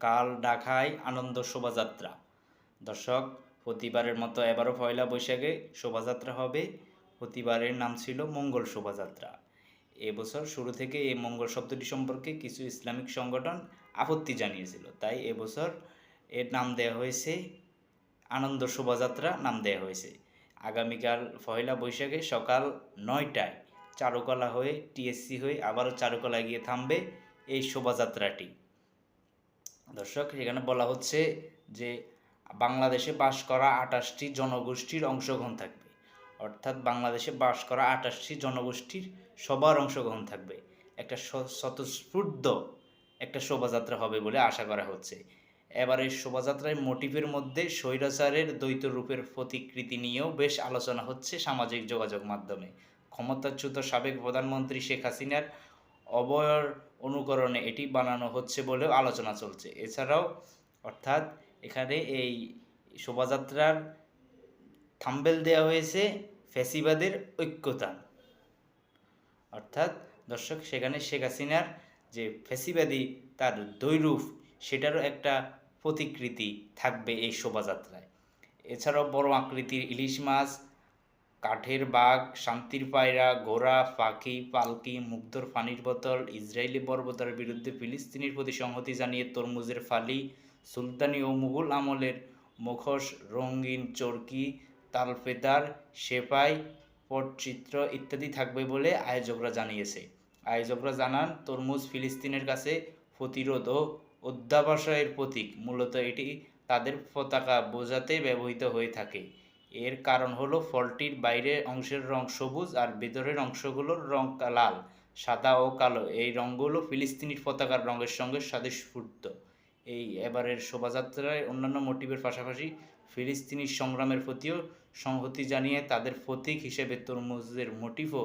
কাল ঢাকায় আনন্দ শোভাযাত্রা। দর্শক, প্রতিবারের মতো এবারও পয়লা বৈশাখে শোভাযাত্রা হবে। প্রতিবারের নাম ছিল মঙ্গল শোভাযাত্রা। এবছর শুরু থেকে এই মঙ্গল শব্দটি সম্পর্কে কিছু ইসলামিক সংগঠন আপত্তি জানিয়েছিল, তাই এবছর এর নাম দেওয়া হয়েছে আনন্দ শোভাযাত্রা নাম দেওয়া হয়েছে। আগামীকাল পয়লা বৈশাখে সকাল 9টায় চারুকলা হয়ে টিএসসি হয়ে আবারও চারুকলায় গিয়ে থামবে এই শোভাযাত্রাটি। দর্শক, এখানে বলা হচ্ছে যে বাংলাদেশে বাস করা 28টি জনগোষ্ঠীর অংশগ্রহণ থাকবে, অর্থাৎ বাংলাদেশে বাস করা 28টি জনগোষ্ঠীর সবার অংশগ্রহণ থাকবে। একটা স্বতঃস্ফূর্ত একটা শোভাযাত্রা হবে বলে আশা করা হচ্ছে। এবারের শোভাযাত্রায় মোটিভের মধ্যে স্বৈরাচারের দ্বৈত রূপের প্রতিকৃতি নিয়েও বেশ আলোচনা হচ্ছে সামাজিক যোগাযোগ মাধ্যমে। ক্ষমতাচ্যুত সাবেক প্রধানমন্ত্রী শেখ হাসিনার অবয়র অনুকরণে এটি বানানো হচ্ছে বলেও আলোচনা চলছে। এছাড়াও অর্থাৎ এখানে এই শোভাযাত্রার থাম্বেল দেওয়া হয়েছে ফ্যাসিবাদের ঐক্যতা। অর্থাৎ দর্শক, সেখানে শেখ হাসিনার যে ফ্যাসিবাদী তার দ্বৈরূপ, সেটারও একটা প্রতিকৃতি থাকবে এই শোভাযাত্রায়। এছাড়াও বড় আকৃতির ইলিশ মাছ, কাঠের বাঘ, শান্তির পায়রা, ঘোড়া, পাখি, পালকি, মুগ্ধর পানির বোতল, ইসরায়েলি বর্বরতার বিরুদ্ধে ফিলিস্তিনির প্রতি সংহতি জানিয়ে তরমুজের ফালি, সুলতানি ও মুঘল আমলের মুখোশ, রঙিন চরকি, তালপেতার, সেপাই, পটচিত্র ইত্যাদি থাকবে বলে আয়োজকরা জানিয়েছে। আয়োজকরা জানান, তরমুজ ফিলিস্তিনের কাছে প্রতিরোধ ও অধ্যাবসায়ের প্রতীক। মূলত এটি তাদের পতাকা বোঝাতে ব্যবহৃত হয়ে থাকে। এর কারণ হলো ফলটির বাইরের অংশের রং সবুজ আর ভেতরের অংশগুলোর রং লাল, সাদা ও কালো। এই রঙগুলো ফিলিস্তিনির পতাকার রঙের সঙ্গে স্বতঃস্ফূর্ত। এই এবারের শোভাযাত্রায় অন্যান্য মোটিভের পাশাপাশি ফিলিস্তিনি সংগ্রামের প্রতিও সংহতি জানিয়ে তাদের প্রতীক হিসেবে তরমুজের মোটিভও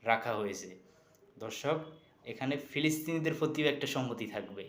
রাখা হয়েছে। দর্শক, এখানে ফিলিস্তিনিদের প্রতিও একটা সংহতি থাকবে।